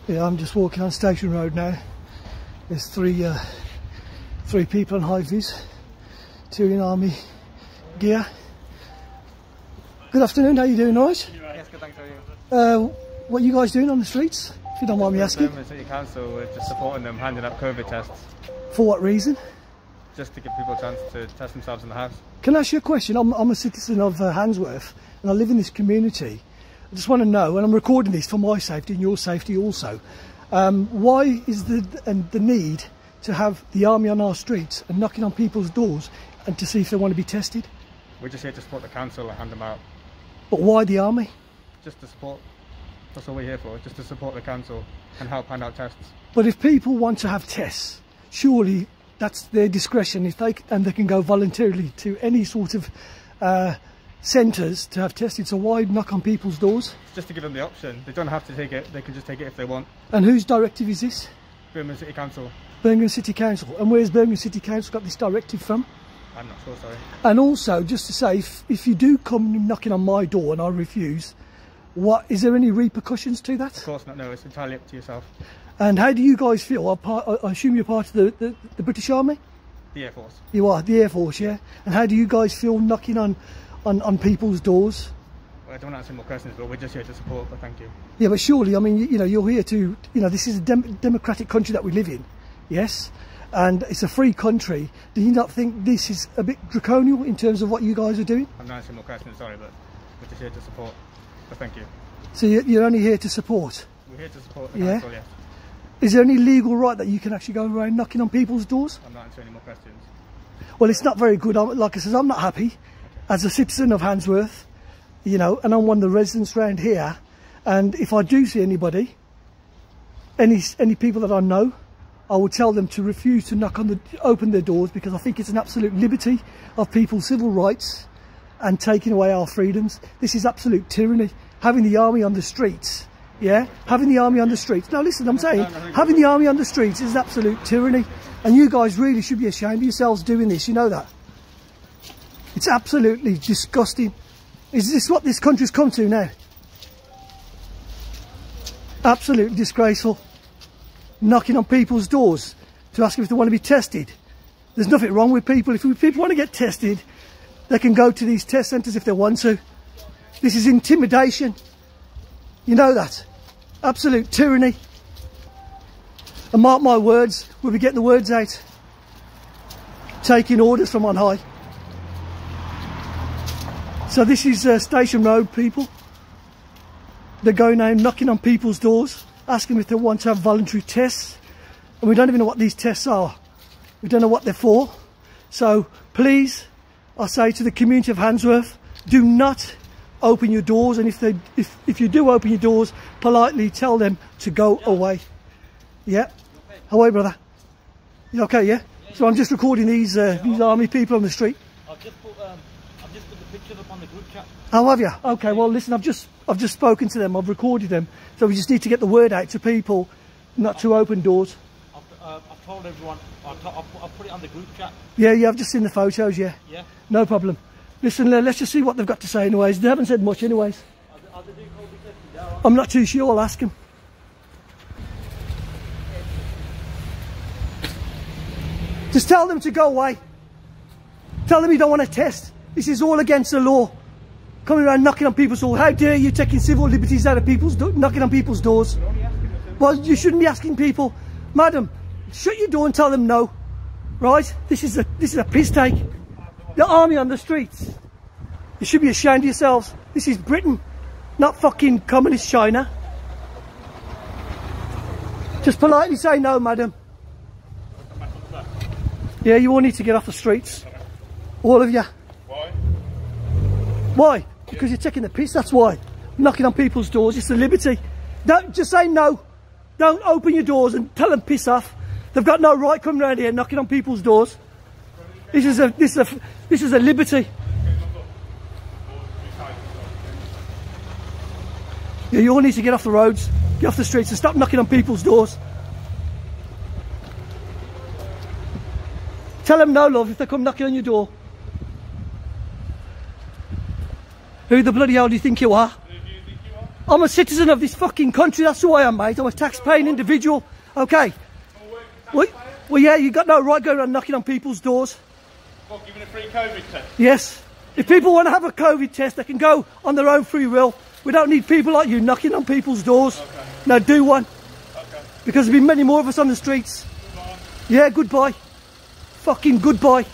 Yeah, I'm just walking on Station Road now. There's three people on high-vis, 2 in army gear. Good afternoon, how you doing, right? Yes, good, thanks, how are you? What are you guys doing on the streets, if you don't mind me asking? Birmingham City Council, we're just supporting them, handing out COVID tests. For what reason? Just to give people a chance to test themselves in the house. Can I ask you a question? I'm a citizen of Handsworth and I live in this community. I just want to know, and I'm recording this for my safety and your safety also, why is the need to have the army on our streets and knocking on people's doors and to see if they want to be tested? We're just here to support the council and hand them out. But why the army? Just to support. That's all we're here for, just to support the council and help hand out tests. But if people want to have tests, surely that's their discretion if they can go voluntarily to any sort of centres to have tested. So why knock on people's doors? It's just to give them the option. They don't have to take it, they can just take it if they want. And whose directive is this? Birmingham City Council. Birmingham City Council. And where's Birmingham City Council got this directive from? I'm not sure, sorry. And also, just to say, if you do come knocking on my door and I refuse, is there any repercussions to that? Of course not, no, it's entirely up to yourself. And how do you guys feel? I assume you're part of the British Army? The Air Force. You are, the Air Force, yeah? And how do you guys feel knocking on people's doors? Well, I don't want to answer more questions, but we're just here to support, but thank you. Yeah, but surely, I mean, you know, you're here to, you know, this is a democratic country that we live in, yes? And it's a free country. Do you not think this is a bit draconian in terms of what you guys are doing? I'm not answering more questions, sorry, but we're just here to support, but thank you. So you're only here to support? We're here to support the council, yes. Is there any legal right that you can actually go around knocking on people's doors? I'm not answering any more questions. Well, it's not very good. Like I said, I'm not happy as a citizen of Handsworth, you know, and I'm one of the residents around here. And if I do see anybody, any people that I know, I will tell them to refuse to open their doors, because I think it's an absolute liberty of people's civil rights and taking away our freedoms. This is absolute tyranny. Having the army on the streets. Yeah, having the army on the streets. No, listen, I'm saying, having the army on the streets is absolute tyranny. And you guys really should be ashamed of yourselves doing this, you know that? It's absolutely disgusting. Is this what this country's come to now? Absolutely disgraceful. Knocking on people's doors to ask them if they want to be tested. There's nothing wrong with people. If people want to get tested, they can go to these test centres if they want to. This is intimidation. You know that. Absolute tyranny. And mark my words, we'll be getting the words out. Taking orders from on high. So this is Station Road, people. They're going out knocking on people's doors, asking if they want to have voluntary tests. And we don't even know what these tests are. We don't know what they're for. So please, I say to the community of Handsworth, do not open your doors, and if you do open your doors, politely tell them to go away. Yeah. How are you, brother? You okay? Yeah. So I'm just recording these army people on the street. I've just put the pictures up on the group chat. Oh, have you? Okay. Well, listen, I've just spoken to them. I've recorded them. So we just need to get the word out to people not to open doors. I've told everyone. I'll put it on the group chat. Yeah. I've just seen the photos. Yeah. Yeah. No problem. Listen, let's just see what they've got to say anyways. They haven't said much anyways. Are they doing COVID testing now? I'm not too sure, I'll ask them. Just tell them to go away. Tell them you don't want to test. This is all against the law. Coming around knocking on people's doors. How dare you taking civil liberties out of people's knocking on people's doors? Well, you shouldn't be asking people. Madam, shut your door and tell them no. Right? This is a piss take. The army on the streets. You should be ashamed of yourselves. This is Britain, not fucking communist China. Just politely say no, madam. Yeah, you all need to get off the streets. All of you. Why? Why? Because you're taking the piss, that's why. Knocking on people's doors, it's a liberty. Don't just say no. Don't open your doors and tell them piss off. They've got no right coming around here knocking on people's doors. This is a liberty. Yeah, you all need to get off the roads, get off the streets and stop knocking on people's doors. Tell them no, love, if they come knocking on your door. Who the bloody hell do you think you are? I'm a citizen of this fucking country, that's who I am, mate. I'm a tax-paying individual. Okay. Well, yeah, you got no right going around knocking on people's doors. What, giving a free COVID test? Yes. If people want to have a COVID test, they can go on their own free will. We don't need people like you knocking on people's doors. Okay. No, do one. Okay. Because there'll be many more of us on the streets. Goodbye. Yeah, goodbye. Fucking goodbye.